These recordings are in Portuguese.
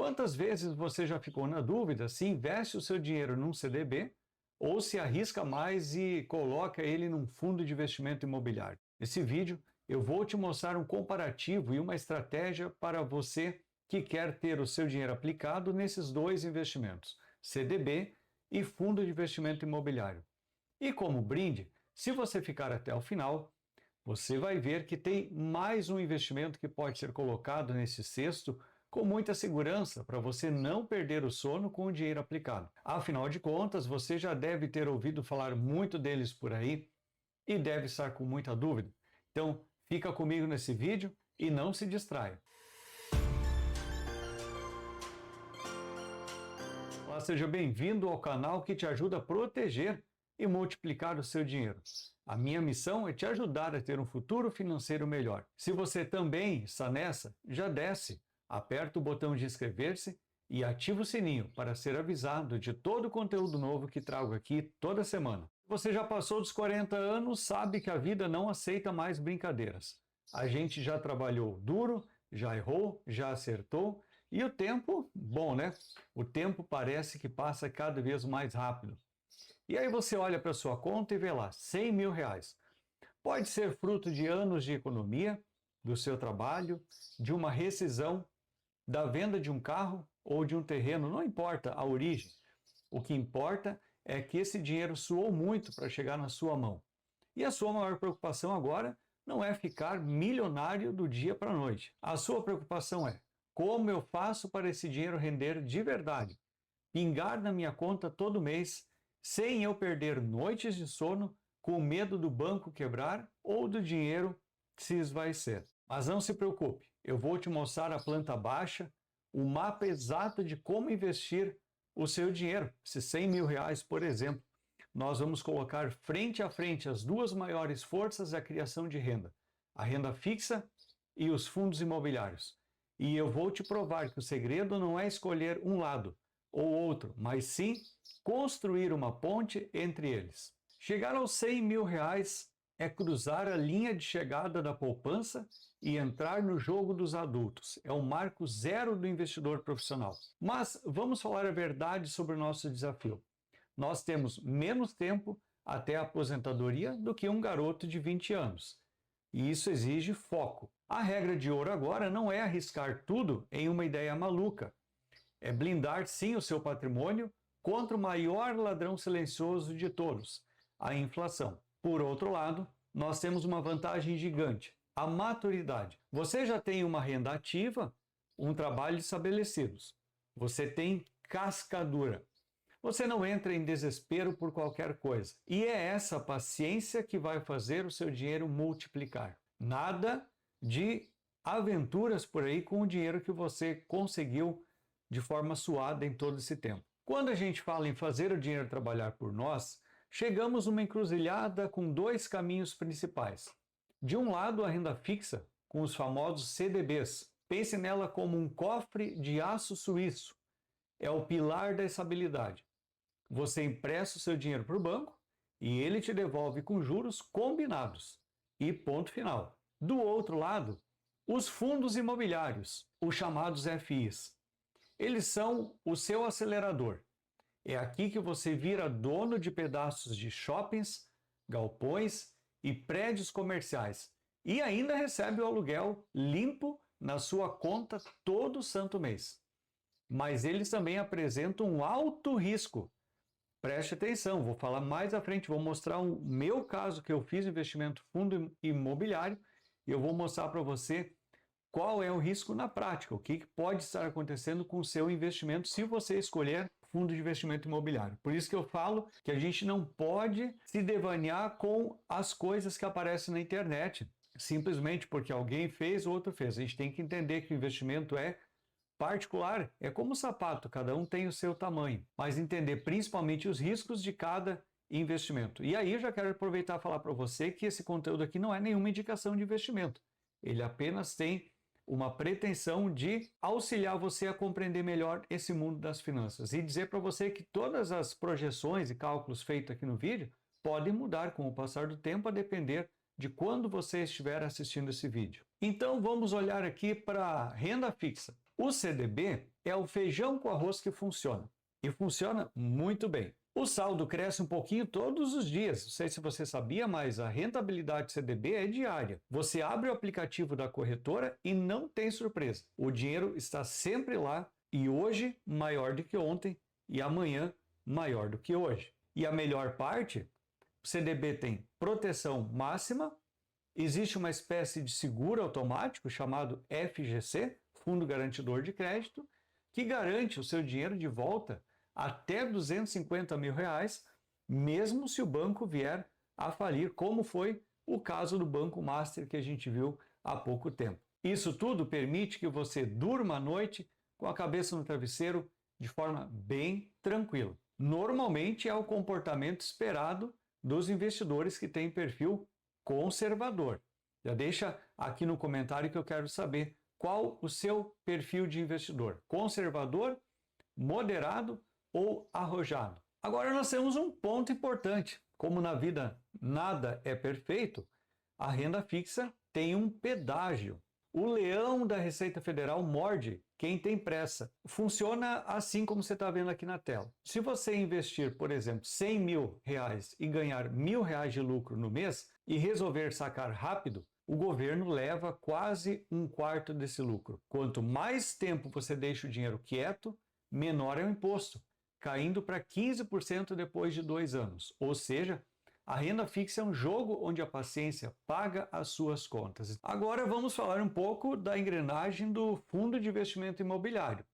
Quantas vezes você já ficou na dúvida se investe o seu dinheiro num CDB ou se arrisca mais e coloca ele num fundo de investimento imobiliário? Nesse vídeo eu vou te mostrar um comparativo e uma estratégia para você que quer ter o seu dinheiro aplicado nesses dois investimentos, CDB e fundo de investimento imobiliário. E como brinde, se você ficar até o final, você vai ver que tem mais um investimento que pode ser colocado nesse cesto com muita segurança para você não perder o sono com o dinheiro aplicado. Afinal de contas, você já deve ter ouvido falar muito deles por aí e deve estar com muita dúvida. Então, fica comigo nesse vídeo e não se distraia. Olá, seja bem-vindo ao canal que te ajuda a proteger e multiplicar o seu dinheiro. A minha missão é te ajudar a ter um futuro financeiro melhor. Se você também está nessa, já desce, aperta o botão de inscrever-se e ativa o sininho para ser avisado de todo o conteúdo novo que trago aqui toda semana. Se você já passou dos 40 anos, sabe que a vida não aceita mais brincadeiras. A gente já trabalhou duro, já errou, já acertou e o tempo, bom, né? O tempo parece que passa cada vez mais rápido. E aí você olha para sua conta e vê lá, 100 mil reais. Pode ser fruto de anos de economia, do seu trabalho, de uma rescisão, da venda de um carro ou de um terreno, não importa a origem. O que importa é que esse dinheiro suou muito para chegar na sua mão. E a sua maior preocupação agora não é ficar milionário do dia para a noite. A sua preocupação é como eu faço para esse dinheiro render de verdade, pingar na minha conta todo mês, sem eu perder noites de sono, com medo do banco quebrar ou do dinheiro se esvaecer. Mas não se preocupe, eu vou te mostrar a planta baixa, o mapa exato de como investir o seu dinheiro, esses 100 mil reais, por exemplo. Nós vamos colocar frente a frente as duas maiores forças da criação de renda, a renda fixa e os fundos imobiliários. E eu vou te provar que o segredo não é escolher um lado ou outro, mas sim construir uma ponte entre eles. Chegar aos 100 mil reais é cruzar a linha de chegada da poupança e entrar no jogo dos adultos. É o marco zero do investidor profissional. Mas vamos falar a verdade sobre o nosso desafio. Nós temos menos tempo até a aposentadoria do que um garoto de 20 anos. E isso exige foco. A regra de ouro agora não é arriscar tudo em uma ideia maluca. É blindar sim o seu patrimônio contra o maior ladrão silencioso de todos, a inflação. Por outro lado, nós temos uma vantagem gigante, a maturidade. Você já tem uma renda ativa, um trabalho estabelecidos. Você tem casca dura. Você não entra em desespero por qualquer coisa. E é essa paciência que vai fazer o seu dinheiro multiplicar. Nada de aventuras por aí com o dinheiro que você conseguiu de forma suada em todo esse tempo. Quando a gente fala em fazer o dinheiro trabalhar por nós, chegamos numa encruzilhada com dois caminhos principais. De um lado, a renda fixa, com os famosos CDBs. Pense nela como um cofre de aço suíço. É o pilar da estabilidade. Você empresta o seu dinheiro para o banco e ele te devolve com juros combinados. E ponto final. Do outro lado, os fundos imobiliários, os chamados FIs. Eles são o seu acelerador. É aqui que você vira dono de pedaços de shoppings, galpões e prédios comerciais e ainda recebe o aluguel limpo na sua conta todo santo mês. Mas eles também apresentam um alto risco. Preste atenção, vou falar mais à frente, vou mostrar o meu caso que eu fiz investimento fundo imobiliário e eu vou mostrar para você qual é o risco na prática, o que pode estar acontecendo com o seu investimento se você escolher fundo de investimento imobiliário. Por isso que eu falo que a gente não pode se devanear com as coisas que aparecem na internet, simplesmente porque alguém fez ou outro fez. A gente tem que entender que o investimento é particular, é como o sapato, cada um tem o seu tamanho, mas entender principalmente os riscos de cada investimento. E aí eu já quero aproveitar e falar para você que esse conteúdo aqui não é nenhuma indicação de investimento, ele apenas tem uma pretensão de auxiliar você a compreender melhor esse mundo das finanças e dizer para você que todas as projeções e cálculos feitos aqui no vídeo podem mudar com o passar do tempo a depender de quando você estiver assistindo esse vídeo. Então vamos olhar aqui para a renda fixa. O CDB é o feijão com arroz que funciona. E funciona muito bem. O saldo cresce um pouquinho todos os dias. Não sei se você sabia, mas a rentabilidade do CDB é diária. Você abre o aplicativo da corretora e não tem surpresa. O dinheiro está sempre lá e hoje maior do que ontem e amanhã maior do que hoje. E a melhor parte, o CDB tem proteção máxima, existe uma espécie de seguro automático chamado FGC, Fundo Garantidor de Crédito, que garante o seu dinheiro de volta até R$250 mil, mesmo se o banco vier a falir, como foi o caso do Banco Master que a gente viu há pouco tempo. Isso tudo permite que você durma à noite com a cabeça no travesseiro de forma bem tranquila. Normalmente é o comportamento esperado dos investidores que têm perfil conservador. Já deixa aqui no comentário que eu quero saber qual o seu perfil de investidor: conservador, moderado ou arrojado? Agora nós temos um ponto importante. Como na vida nada é perfeito, a renda fixa tem um pedágio. O leão da Receita Federal morde quem tem pressa. Funciona assim como você está vendo aqui na tela. Se você investir, por exemplo, R$100 mil e ganhar R$1.000 de lucro no mês e resolver sacar rápido, o governo leva quase um quarto desse lucro. Quanto mais tempo você deixa o dinheiro quieto, menor é o imposto, caindo para 15% depois de 2 anos. Ou seja, a renda fixa é um jogo onde a paciência paga as suas contas. Agora vamos falar um pouco da engrenagem do fundo de investimento imobiliário.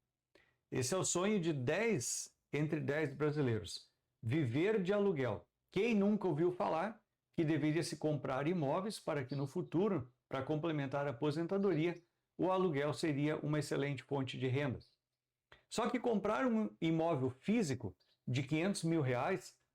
Esse é o sonho de 10 entre 10 brasileiros. Viver de aluguel. Quem nunca ouviu falar que deveria se comprar imóveis para que no futuro, para complementar a aposentadoria, o aluguel seria uma excelente fonte de renda? Só que comprar um imóvel físico de R$500 mil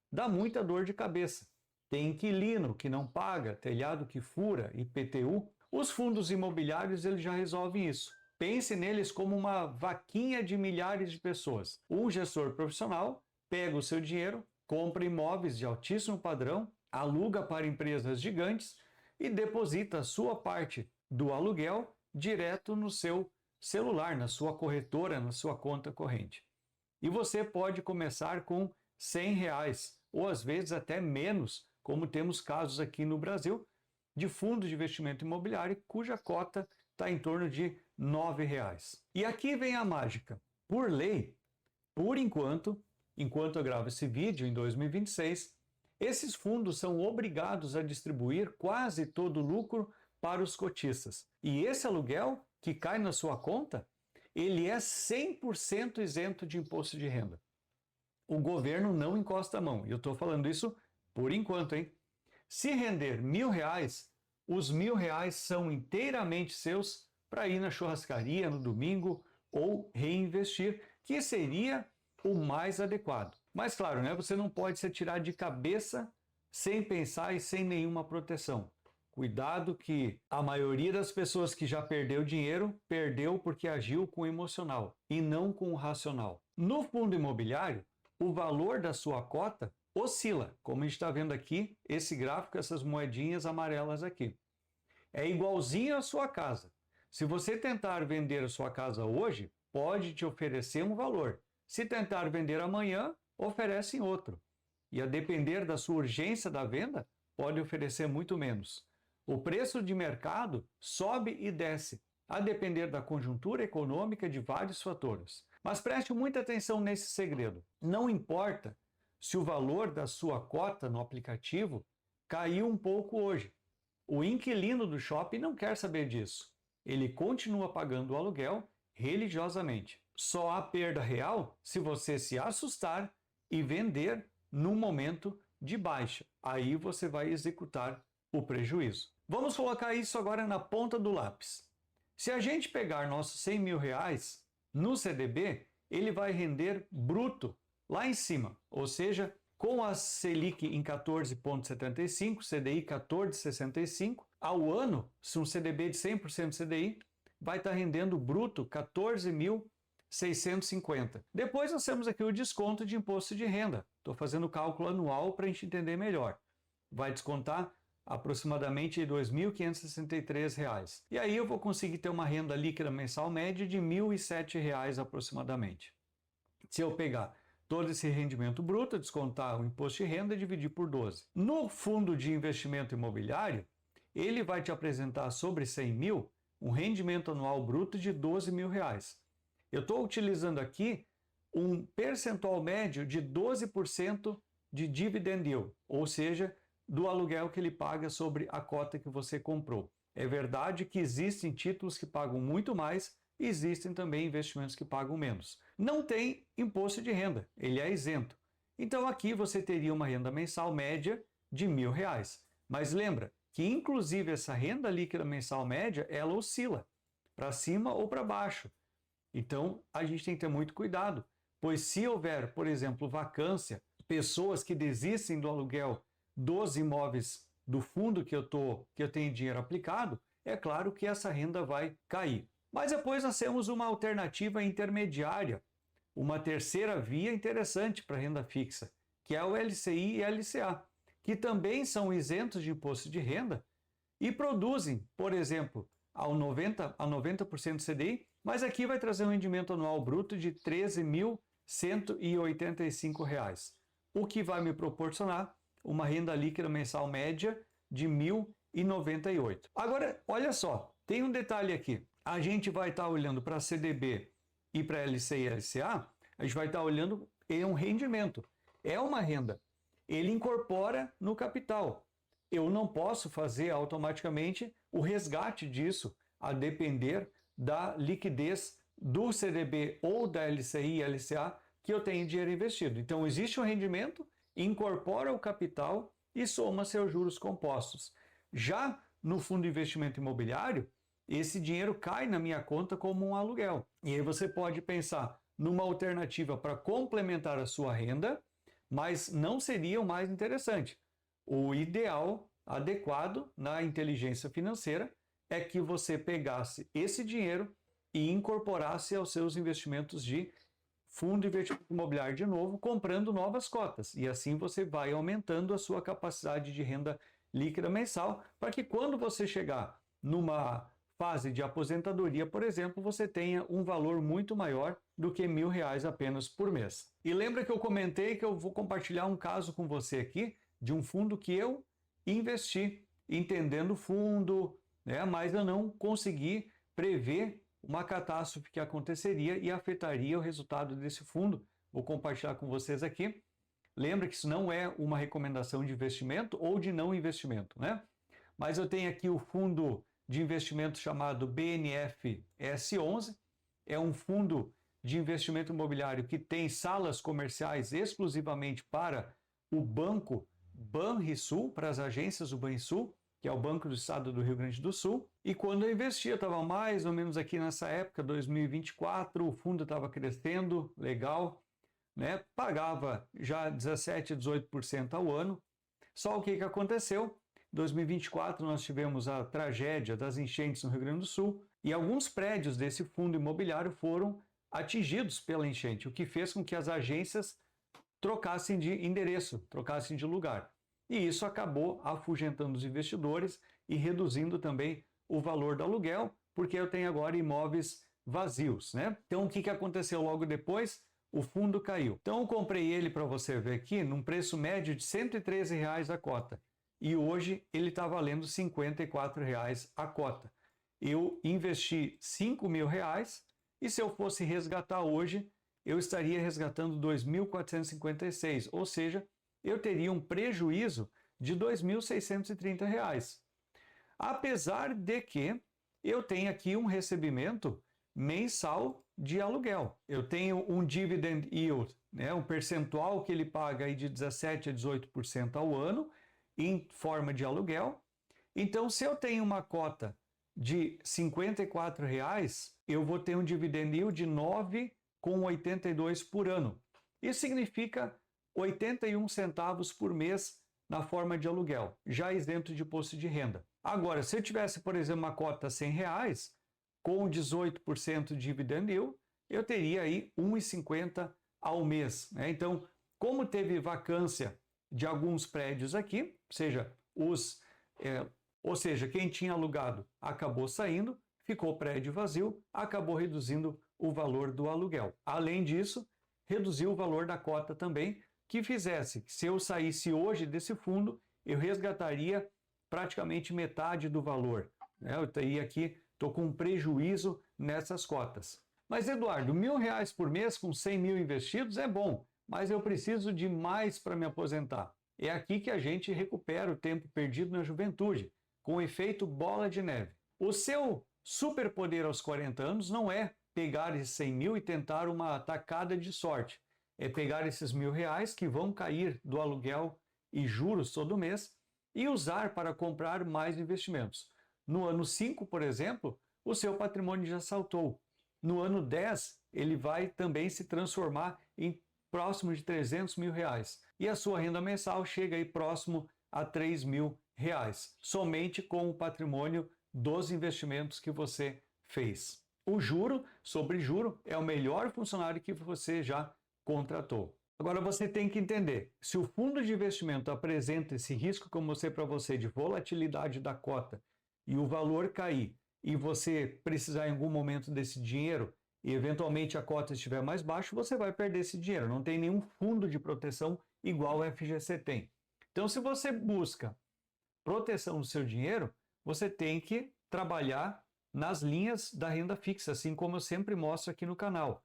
dá muita dor de cabeça. Tem inquilino que não paga, telhado que fura, IPTU. Os fundos imobiliários eles já resolvem isso. Pense neles como uma vaquinha de milhares de pessoas. Um gestor profissional pega o seu dinheiro, compra imóveis de altíssimo padrão, aluga para empresas gigantes e deposita a sua parte do aluguel direto no seu celular, na sua corretora, na sua conta corrente. E você pode começar com R$100 ou às vezes até menos, como temos casos aqui no Brasil, de fundos de investimento imobiliário cuja cota está em torno de R$9. E aqui vem a mágica. Por lei, por enquanto eu gravo esse vídeo em 2026, esses fundos são obrigados a distribuir quase todo o lucro para os cotistas. E esse aluguel que cai na sua conta, ele é 100% isento de imposto de renda. O governo não encosta a mão. E eu estou falando isso por enquanto, hein? Se render R$1.000, os R$1.000 são inteiramente seus para ir na churrascaria no domingo ou reinvestir, que seria o mais adequado. Mas claro, né? Você não pode se atirar de cabeça sem pensar e sem nenhuma proteção. Cuidado que a maioria das pessoas que já perdeu dinheiro, perdeu porque agiu com o emocional e não com o racional. No fundo imobiliário, o valor da sua cota oscila, como a gente está vendo aqui, esse gráfico, essas moedinhas amarelas aqui. É igualzinho à sua casa. Se você tentar vender a sua casa hoje, pode te oferecer um valor. Se tentar vender amanhã, oferecem outro. E a depender da sua urgência da venda, pode oferecer muito menos. O preço de mercado sobe e desce, a depender da conjuntura econômica de vários fatores. Mas preste muita atenção nesse segredo. Não importa se o valor da sua cota no aplicativo caiu um pouco hoje. O inquilino do shopping não quer saber disso. Ele continua pagando o aluguel religiosamente. Só há perda real se você se assustar e vender num momento de baixa. Aí você vai executar o prejuízo. Vamos colocar isso agora na ponta do lápis. Se a gente pegar nossos R$100 mil no CDB, ele vai render bruto lá em cima, ou seja, com a Selic em 14,75, CDI 14,65, ao ano, se um CDB de 100% CDI, vai estar rendendo bruto 14.650. Depois nós temos aqui o desconto de imposto de renda. Estou fazendo o cálculo anual para a gente entender melhor. Vai descontar aproximadamente R$ 2.563. E aí eu vou conseguir ter uma renda líquida mensal média de R$ 1.007 aproximadamente. Se eu pegar todo esse rendimento bruto, descontar o imposto de renda e dividir por 12. No fundo de investimento imobiliário, ele vai te apresentar sobre 100 mil um rendimento anual bruto de R$ 12.000. Eu estou utilizando aqui um percentual médio de 12% de dividend yield, ou seja, do aluguel que ele paga sobre a cota que você comprou. É verdade que existem títulos que pagam muito mais e existem também investimentos que pagam menos. Não tem imposto de renda, ele é isento. Então aqui você teria uma renda mensal média de R$ 1.000. Mas lembra que inclusive essa renda líquida mensal média, ela oscila para cima ou para baixo. Então a gente tem que ter muito cuidado, pois se houver, por exemplo, vacância, pessoas que desistem do aluguel dos imóveis do fundo que eu tenho dinheiro aplicado, é claro que essa renda vai cair. Mas depois nós temos uma alternativa intermediária, uma terceira via interessante para renda fixa, que é o LCI e LCA, que também são isentos de imposto de renda e produzem, por exemplo, a 90% CDI, mas aqui vai trazer um rendimento anual bruto de R$ 13.185, o que vai me proporcionar uma renda líquida mensal média de R$ 1.098. Agora, olha só, tem um detalhe aqui. A gente vai estar olhando para CDB e para LCI e LCA, a gente vai estar olhando um rendimento. É uma renda. Ele incorpora no capital. Eu não posso fazer automaticamente o resgate disso, a depender da liquidez do CDB ou da LCI e LCA que eu tenho dinheiro investido. Então, existe um rendimento, incorpora o capital e soma seus juros compostos. Já no fundo de investimento imobiliário, esse dinheiro cai na minha conta como um aluguel. E aí você pode pensar numa alternativa para complementar a sua renda, mas não seria o mais interessante. O ideal, adequado na inteligência financeira, é que você pegasse esse dinheiro e incorporasse aos seus investimentos de fundo de investimento imobiliário de novo, comprando novas cotas. E assim você vai aumentando a sua capacidade de renda líquida mensal, para que quando você chegar numa fase de aposentadoria, por exemplo, você tenha um valor muito maior do que R$ 1.000 apenas por mês. E lembra que eu comentei que eu vou compartilhar um caso com você aqui de um fundo que eu investi, entendendo o fundo, né? Mas eu não consegui prever uma catástrofe que aconteceria e afetaria o resultado desse fundo. Vou compartilhar com vocês aqui. Lembra que isso não é uma recomendação de investimento ou de não investimento, né? Mas eu tenho aqui o fundo de investimento chamado BNF S11. É um fundo de investimento imobiliário que tem salas comerciais exclusivamente para o banco Banrisul, para as agências do Banrisul, que é o Banco do Estado do Rio Grande do Sul. E quando eu investia, estava mais ou menos aqui nessa época, 2024, o fundo estava crescendo, legal, né? Pagava já 17%, 18% ao ano. Só o que aconteceu? Em 2024 nós tivemos a tragédia das enchentes no Rio Grande do Sul e alguns prédios desse fundo imobiliário foram atingidos pela enchente, o que fez com que as agências trocassem de endereço, trocassem de lugar. E isso acabou afugentando os investidores e reduzindo também o valor do aluguel, porque eu tenho agora imóveis vazios, né? Então o que aconteceu logo depois? O fundo caiu. Então eu comprei ele, para você ver aqui, num preço médio de R$ 113 a cota. E hoje ele está valendo R$ 54 a cota. Eu investi R$ 5.000 e se eu fosse resgatar hoje, eu estaria resgatando R$ 2.456, ou seja, eu teria um prejuízo de R$ 2.630. Apesar de que eu tenho aqui um recebimento mensal de aluguel. Eu tenho um dividend yield, né, um percentual que ele paga aí de 17% a 18% ao ano, em forma de aluguel. Então, se eu tenho uma cota de R$ 54, eu vou ter um dividend yield de 9,82 por ano. Isso significa 81 centavos por mês na forma de aluguel, já isento de imposto de renda. Agora, se eu tivesse, por exemplo, uma cota R$ 100, com 18% de dividend yield, eu teria aí R$ 1,50 ao mês, né? Então, como teve vacância de alguns prédios aqui, ou seja, os Ou seja, quem tinha alugado acabou saindo, ficou o prédio vazio, acabou reduzindo o valor do aluguel. Além disso, reduziu o valor da cota também, que fizesse que se eu saísse hoje desse fundo, eu resgataria praticamente metade do valor. Eu teria aqui, estou com um prejuízo nessas cotas. Mas Eduardo, R$1.000 por mês com 100 mil investidos é bom, mas eu preciso de mais para me aposentar. É aqui que a gente recupera o tempo perdido na juventude, com o efeito bola de neve. O seu superpoder aos 40 anos não é pegar esses 100 mil e tentar uma tacada de sorte. É pegar esses R$1.000 que vão cair do aluguel e juros todo mês e usar para comprar mais investimentos. No ano 5, por exemplo, o seu patrimônio já saltou. No ano 10, ele vai também se transformar em próximo de R$300 mil. E a sua renda mensal chega aí próximo a R$3.000, somente com o patrimônio dos investimentos que você fez. O juro sobre juro é o melhor funcionário que você já contratou. Agora você tem que entender, se o fundo de investimento apresenta esse risco que eu mostrei para você de volatilidade da cota e o valor cair e você precisar em algum momento desse dinheiro e eventualmente a cota estiver mais baixa, você vai perder esse dinheiro. Não tem nenhum fundo de proteção igual o FGC tem. Então, se você busca proteção do seu dinheiro, você tem que trabalhar nas linhas da renda fixa, assim como eu sempre mostro aqui no canal,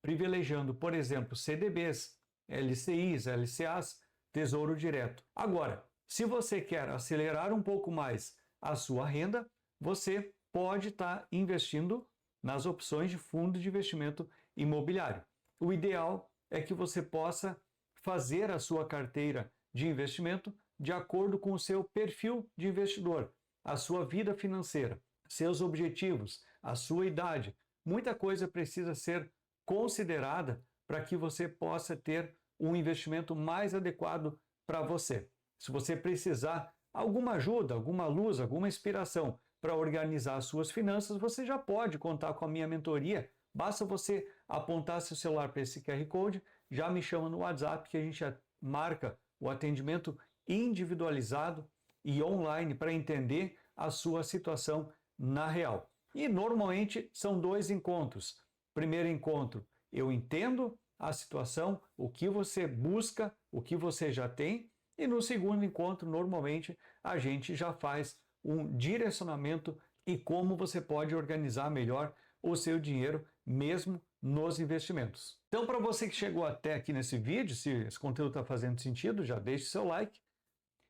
privilegiando, por exemplo, CDBs, LCIs, LCAs, Tesouro Direto. Agora, se você quer acelerar um pouco mais a sua renda, você pode estar investindo nas opções de fundo de investimento imobiliário. O ideal é que você possa fazer a sua carteira de investimento de acordo com o seu perfil de investidor, a sua vida financeira, seus objetivos, a sua idade. Muita coisa precisa ser considerada para que você possa ter um investimento mais adequado para você. Se você precisar alguma ajuda, alguma luz, alguma inspiração para organizar as suas finanças, você já pode contar com a minha mentoria. Basta você apontar seu celular para esse QR Code, já me chama no WhatsApp que a gente marca o atendimento individualizado e online para entender a sua situação na real. E normalmente são 2 encontros. Primeiro encontro, eu entendo a situação, o que você busca, o que você já tem, e no segundo encontro, normalmente, a gente já faz um direcionamento e como você pode organizar melhor o seu dinheiro, mesmo nos investimentos. Então, para você que chegou até aqui nesse vídeo, se esse conteúdo está fazendo sentido, já deixe seu like.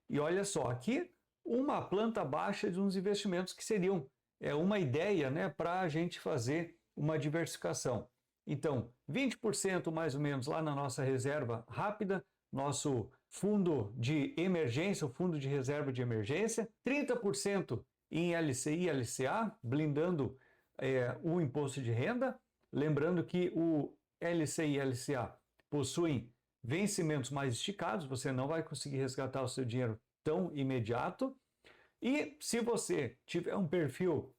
E olha só, aqui uma planta baixa de uns investimentos que seriam uma ideia, né, para a gente fazer uma diversificação. Então, 20% mais ou menos lá na nossa reserva rápida, nosso fundo de emergência, o fundo de reserva de emergência, 30% em LCI e LCA, blindando o imposto de renda. Lembrando que o LCI e LCA possuem vencimentos mais esticados, você não vai conseguir resgatar o seu dinheiro tão imediato. E se você tiver um perfil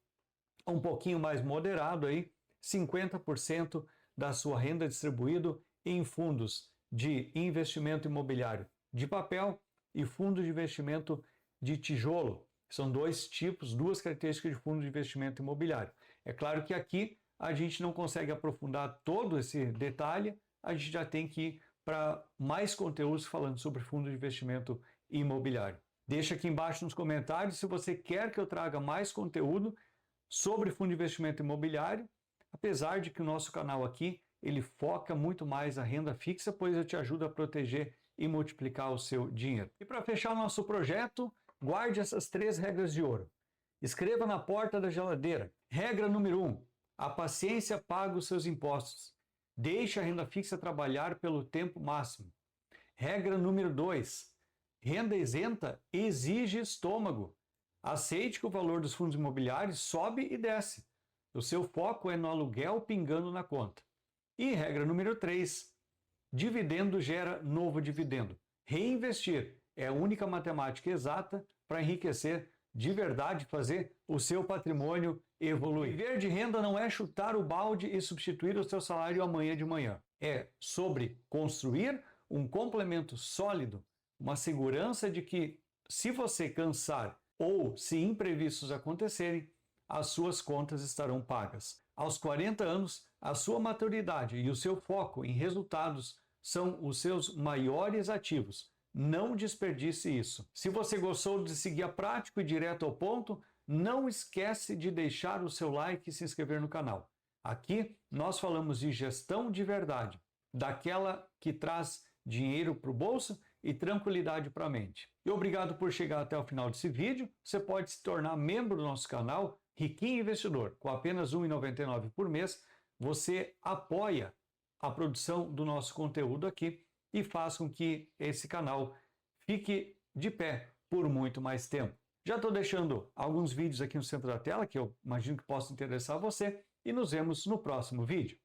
um pouquinho mais moderado, aí, 50% da sua renda distribuído em fundos de investimento imobiliário de papel e fundo de investimento de tijolo. São 2 tipos, 2 características de fundo de investimento imobiliário. É claro que aqui a gente não consegue aprofundar todo esse detalhe, a gente já tem que ir para mais conteúdos falando sobre fundo de investimento imobiliário. Deixa aqui embaixo nos comentários se você quer que eu traga mais conteúdo sobre fundo de investimento imobiliário, apesar de que o nosso canal aqui ele foca muito mais a renda fixa, pois eu te ajudo a proteger e multiplicar o seu dinheiro. E para fechar o nosso projeto, guarde essas 3 regras de ouro. Escreva na porta da geladeira. Regra número 1. A paciência paga os seus impostos. Deixe a renda fixa trabalhar pelo tempo máximo. Regra número 2. Renda isenta exige estômago. Aceite que o valor dos fundos imobiliários sobe e desce. O seu foco é no aluguel pingando na conta. E regra número 3. Dividendo gera novo dividendo. Reinvestir é a única matemática exata para enriquecer de verdade, fazer o seu patrimônio evoluir. Viver de renda não é chutar o balde e substituir o seu salário amanhã de manhã. É sobre construir um complemento sólido, uma segurança de que, se você cansar ou, se imprevistos acontecerem, as suas contas estarão pagas. Aos 40 anos, a sua maturidade e o seu foco em resultados são os seus maiores ativos. Não desperdice isso. Se você gostou de seguir prático e direto ao ponto, não esquece de deixar o seu like e se inscrever no canal. Aqui nós falamos de gestão de verdade, daquela que traz dinheiro para o bolso e tranquilidade para a mente. E obrigado por chegar até o final desse vídeo. Você pode se tornar membro do nosso canal Riquinho Investidor. Com apenas R$ 1,99 por mês, você apoia a produção do nosso conteúdo aqui e faz com que esse canal fique de pé por muito mais tempo. Já estou deixando alguns vídeos aqui no centro da tela que eu imagino que possam interessar você e nos vemos no próximo vídeo.